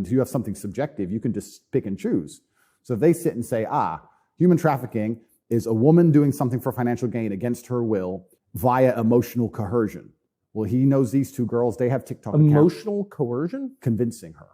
when you have something subjective, you can just pick and choose. So if they sit and say, human trafficking is a woman doing something for financial gain against her will via emotional coercion. Well, he knows these two girls, they have TikTok accounts. Emotional coercion? Convincing her.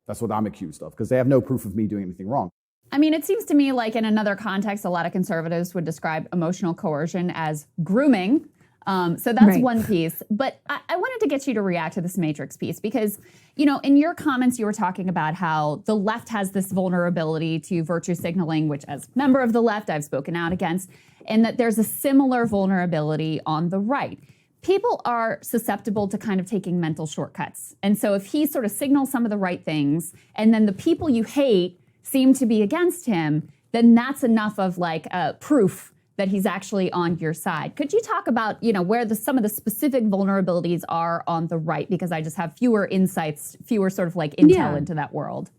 That's what I'm accused of, because they have no proof of me doing anything wrong. I mean, it seems to me like in another context, a lot of conservatives would describe emotional coercion as grooming. So that's one piece. But I wanted to get you to react to this Matrix piece because, you know, in your comments, you were talking about how the left has this vulnerability to virtue signaling, which as a member of the left, I've spoken out against, and that there's a similar vulnerability on the right. People are susceptible to kind of taking mental shortcuts. And so if he sort of signals some of the right things, and then the people you hate seem to be against him, then that's enough of like proof that he's actually on your side. Could you talk about, you know, where some of the specific vulnerabilities are on the right? Because I just have fewer insights, fewer sort of like intel into that world.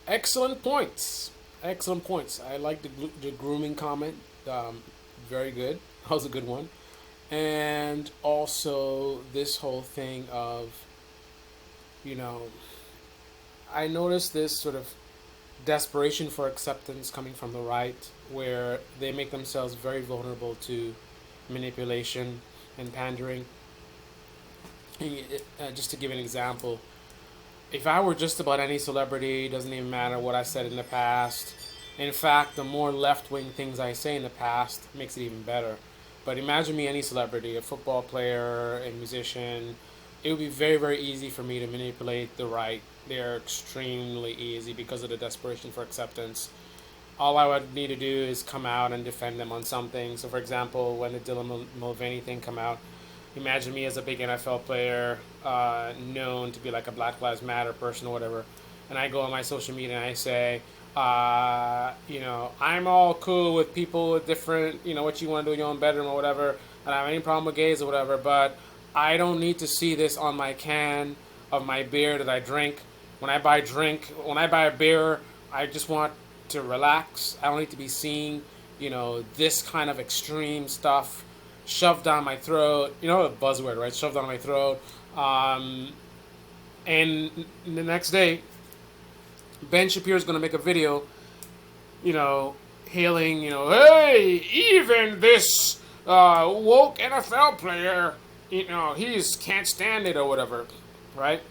Excellent points. Excellent points. I like the grooming comment. Very good. That was a good one. And also this whole thing of, you know, I noticed this sort of desperation for acceptance coming from the right, where they make themselves very vulnerable to manipulation and pandering. Just to give an example, if I were just about any celebrity, it doesn't even matter what I said in the past. In fact, the more left-wing things I say in the past makes it even better. But imagine me any celebrity, a football player, a musician. It would be very, very easy for me to manipulate the right. They're extremely easy because of the desperation for acceptance. All I would need to do is come out and defend them on something. So, for example, when the Dylan Mulvaney thing come out, imagine me as a big NFL player, known to be like a Black Lives Matter person or whatever, and I go on my social media and I say, you know, I'm all cool with people with different, you know, what you want to do in your own bedroom or whatever, and I don't have any problem with gays or whatever, but I don't need to see this on my can of my beer that I drink. When I buy a beer, I just want to relax. I don't need to be seeing, you know, this kind of extreme stuff shoved down my throat. You know, a buzzword, right? Shoved down my throat. And the next day, Ben Shapiro's going to make a video, you know, hailing, you know, hey, even this woke NFL player, you know, can't stand it or whatever, right?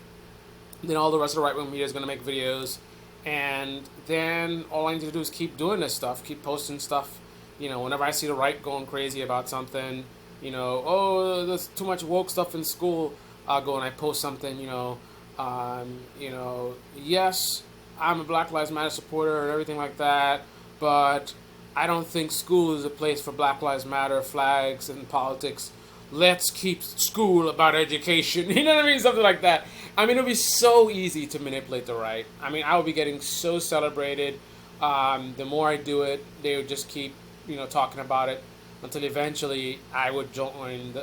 Then all the rest of the right-wing media is going to make videos, and then all I need to do is keep doing this stuff, keep posting stuff. You know, whenever I see the right going crazy about something, you know, oh, there's too much woke stuff in school, I'll go and I post something, you know, yes, I'm a Black Lives Matter supporter and everything like that, but I don't think school is a place for Black Lives Matter flags and politics. Let's keep school about education. You know what I mean? Something like that. I mean, it would be so easy to manipulate the right. I mean, I would be getting so celebrated. The more I do it, they would just keep, you know, talking about it until eventually I would join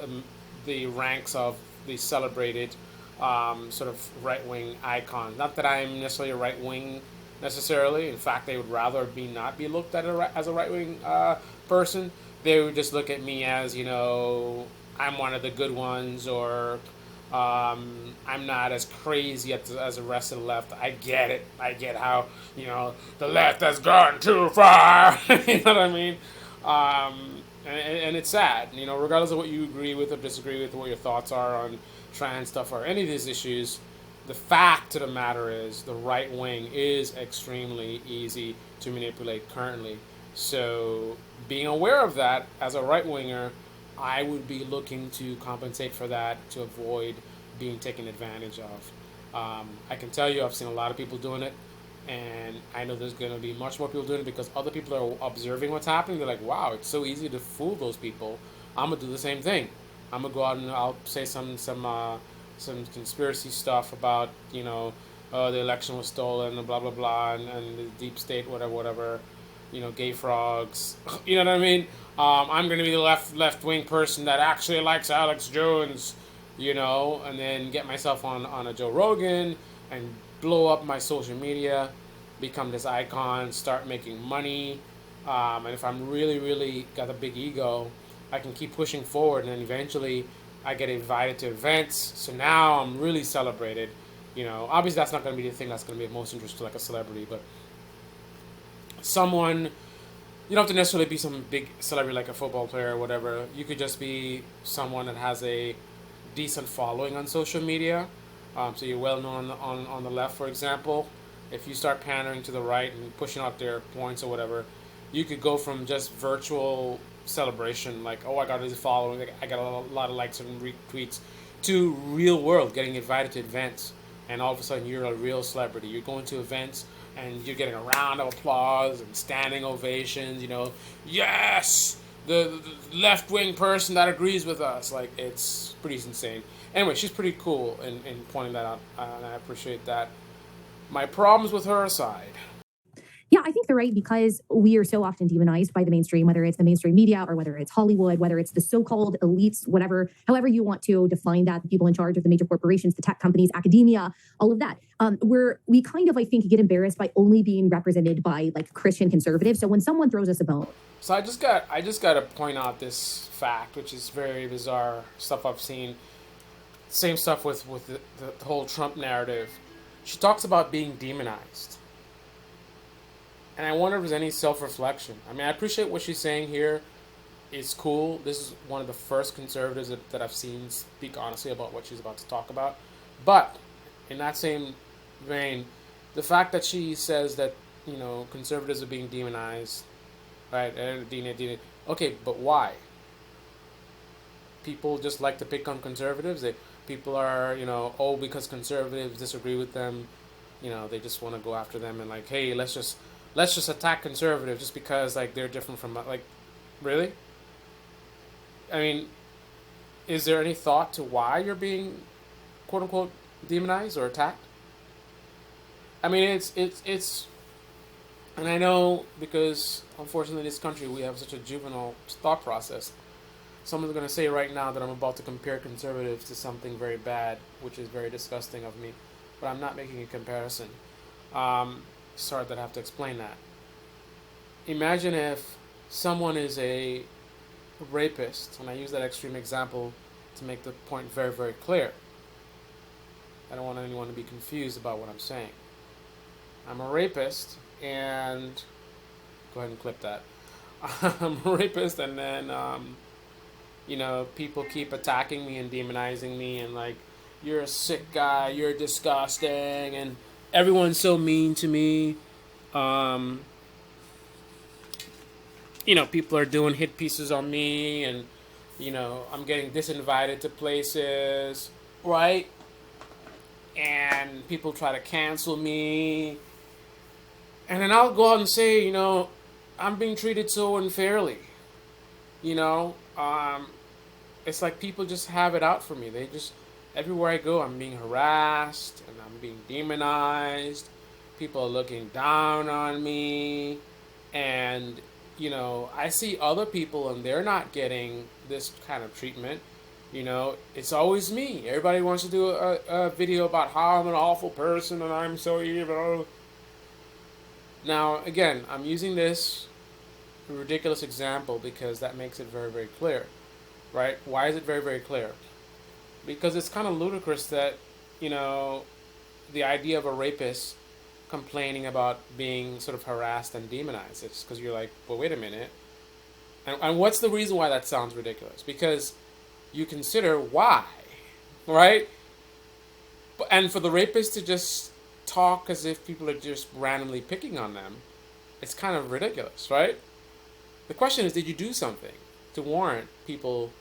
the ranks of the celebrated sort of right-wing icons. Not that I'm necessarily a right-wing necessarily. In fact, they would rather not be looked at as a right-wing person. They would just look at me as, you know, I'm one of the good ones, or I'm not as crazy as the rest of the left. I get it. I get how, you know, the left has gone too far. You know what I mean? And it's sad, you know, regardless of what you agree with or disagree with, what your thoughts are on trans stuff or any of these issues, the fact of the matter is the right wing is extremely easy to manipulate currently. So being aware of that as a right-winger, I would be looking to compensate for that to avoid being taken advantage of. I can tell you I've seen a lot of people doing it, and I know there's going to be much more people doing it because other people are observing what's happening. They're like, wow, it's so easy to fool those people. I'm going to do the same thing. I'm going to go out and I'll say some conspiracy stuff about, you know, the election was stolen and blah, blah, blah, and the deep state, whatever. You know, gay frogs. You know what I mean? I'm going to be the left-wing person that actually likes Alex Jones, you know, and then get myself on a Joe Rogan and blow up my social media, become this icon, start making money. And if I'm really, really got a big ego, I can keep pushing forward, and then eventually I get invited to events. So now I'm really celebrated. You know, obviously that's not going to be the thing that's going to be of most interest to like a celebrity, but someone, you don't have to necessarily be some big celebrity like a football player or whatever. You could just be someone that has a decent following on social media. So you're well known on the left, for example. If you start pandering to the right and pushing out their points or whatever, you could go from just virtual celebration, like, oh, I got this following, I got a lot of likes and retweets, to real world, getting invited to events, and all of a sudden you're a real celebrity. You're going to events and you're getting a round of applause and standing ovations. You know, yes, the left wing person that agrees with us. Like, it's pretty insane. Anyway, she's pretty cool in pointing that out, and I appreciate that. My problems with her aside. Yeah, I think they're right because we are so often demonized by the mainstream, whether it's the mainstream media or whether it's Hollywood, whether it's the so-called elites, whatever, however you want to define that, the people in charge of the major corporations, the tech companies, academia, all of that. We kind of, I think, get embarrassed by only being represented by like Christian conservatives. So when someone throws us a bone. So I just got to point out this fact, which is very bizarre stuff I've seen. Same stuff with the whole Trump narrative. She talks about being demonized. And I wonder if there's any self-reflection. I mean, I appreciate what she's saying here. It's cool. This is one of the first conservatives that I've seen speak honestly about what she's about to talk about. But in that same vein, the fact that she says that, you know, conservatives are being demonized, right? Okay, but why? People just like to pick on conservatives. People are, you know, oh, because conservatives disagree with them, you know, they just want to go after them and like, hey, let's just attack conservatives just because like they're different from, like, really? I mean, is there any thought to why you're being quote unquote demonized or attacked? I mean, it's and I know because unfortunately in this country we have such a juvenile thought process. Someone's going to say right now that I'm about to compare conservatives to something very bad, which is very disgusting of me, but I'm not making a comparison. Sorry that I have to explain that. Imagine if someone is a rapist, and I use that extreme example to make the point very, very clear. I don't want anyone to be confused about what I'm saying. I'm a rapist, and go ahead and clip that. I'm a rapist, and then you know, people keep attacking me and demonizing me and like, you're a sick guy, you're disgusting, and everyone's so mean to me. You know, people are doing hit pieces on me, and you know, I'm getting disinvited to places, right? And people try to cancel me. And then I'll go out and say, you know, I'm being treated so unfairly. You know, it's like people just have it out for me. They just, everywhere I go, I'm being harassed and I'm being demonized. People are looking down on me. And, you know, I see other people and they're not getting this kind of treatment. You know, it's always me. Everybody wants to do a video about how I'm an awful person and I'm so evil. Now, again, I'm using this ridiculous example because that makes it very, very clear, right? Why is it very, very clear? Because it's kind of ludicrous that, you know, the idea of a rapist complaining about being sort of harassed and demonized. It's because you're like, well, wait a minute. And what's the reason why that sounds ridiculous? Because you consider why, right? And for the rapist to just talk as if people are just randomly picking on them, it's kind of ridiculous, right? The question is, did you do something to warrant people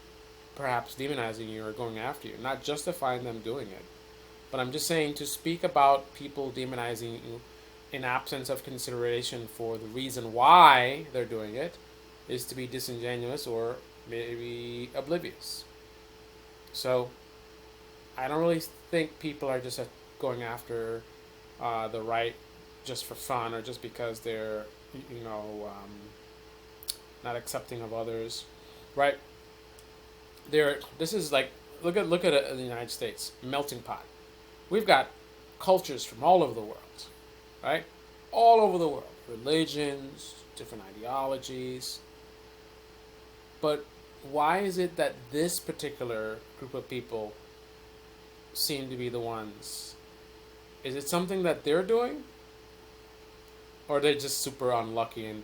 perhaps demonizing you or going after you? Not justifying them doing it. But I'm just saying, to speak about people demonizing you in absence of consideration for the reason why they're doing it is to be disingenuous or maybe oblivious. So I don't really think people are just going after the right just for fun or just because they're, you know, not accepting of others, right? This is like, look at the United States, melting pot. We've got cultures from all over the world, right? All over the world, religions, different ideologies. But why is it that this particular group of people seem to be the ones Is it something that they're doing? Or they're just super unlucky and,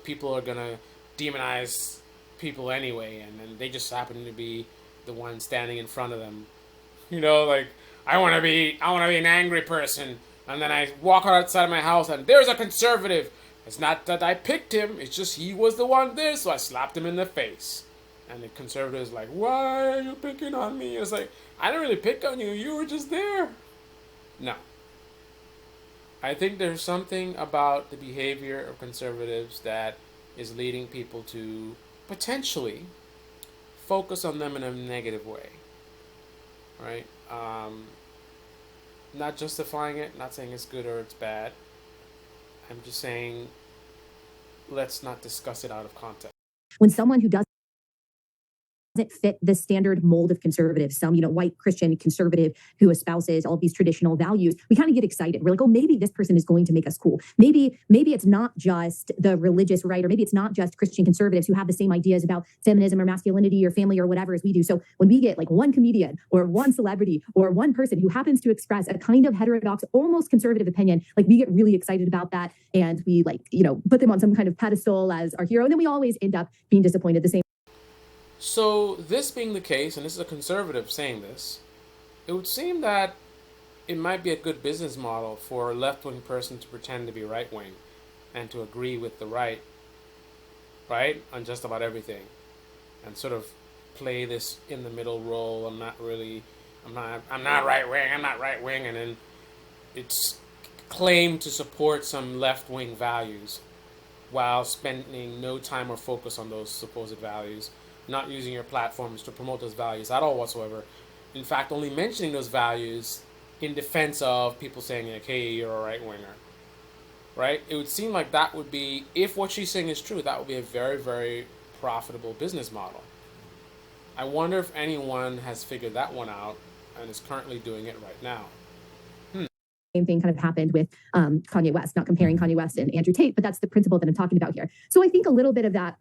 people are going to demonize people anyway, and they just happen to be the one standing in front of them. Like, I want to be an angry person, and then I walk outside of my house and there's a conservative. It's not that I picked him, it's just he was the one there, so I slapped him in the face. And the conservative is like, why are you picking on me? It's like, I didn't really pick on you, you were just there. No. I think there's something about the behavior of conservatives that is leading people to potentially focus on them in a negative way, right? Not justifying it, not saying it's good or it's bad. I'm just saying let's not discuss it out of context. When someone who doesn't fit the standard mold of conservatives, some, white Christian conservative who espouses all these traditional values, we kind of get excited. We're like, oh, maybe this person is going to make us cool. Maybe it's not just the religious right, or maybe it's not just Christian conservatives who have the same ideas about feminism or masculinity or family or whatever as we do. So when we get like one comedian or one celebrity or one person who happens to express a kind of heterodox, almost conservative opinion, like we get really excited about that. And we put them on some kind of pedestal as our hero. And then we always end up being disappointed the same. So this being the case, and this is a conservative saying this, it would seem that it might be a good business model for a left-wing person to pretend to be right-wing and to agree with the right, on just about everything, and sort of play this in the middle role. I'm not right-wing, I'm not right-wing, and then it's claimed to support some left-wing values while spending no time or focus on those supposed values, not using your platforms to promote those values at all whatsoever. In fact, only mentioning those values in defense of people saying, like, hey, you're a right-winger, right? It would seem like that would be, if what she's saying is true, that would be a very, very profitable business model. I wonder if anyone has figured that one out and is currently doing it right now. Same thing kind of happened with Kanye West, not comparing Kanye West and Andrew Tate, but that's the principle that I'm talking about here. So I think a little bit of that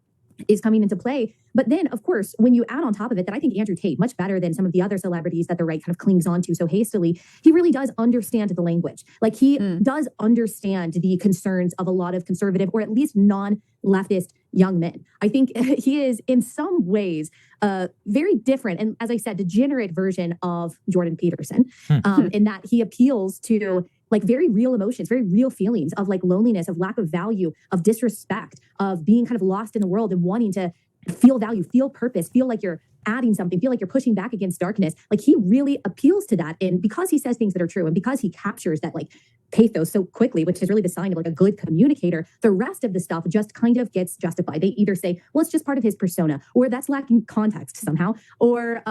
is coming into play. But then, of course, when you add on top of it that I think Andrew Tate, much better than some of the other celebrities that the right kind of clings onto so hastily, he really does understand the language. Like he does understand the concerns of a lot of conservative or at least non-leftist young men. I think he is in some ways very different and, as I said, degenerate version of Jordan Peterson in that he appeals to like very real emotions, very real feelings of like loneliness, of lack of value, of disrespect, of being kind of lost in the world and wanting to feel value, feel purpose, feel like you're adding something, feel like you're pushing back against darkness. Like he really appeals to that. And because he says things that are true and because he captures that like pathos so quickly, which is really the sign of like a good communicator, the rest of the stuff just kind of gets justified. They either say, well, it's just part of his persona, or that's lacking context somehow, or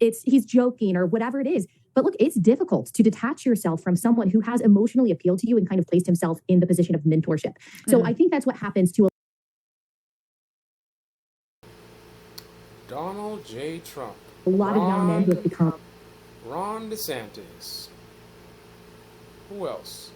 he's joking, or whatever it is. But look, it's difficult to detach yourself from someone who has emotionally appealed to you and kind of placed himself in the position of mentorship. So I think that's what happens to Donald J. Trump. a lot of young men who have become Ron DeSantis. Who else?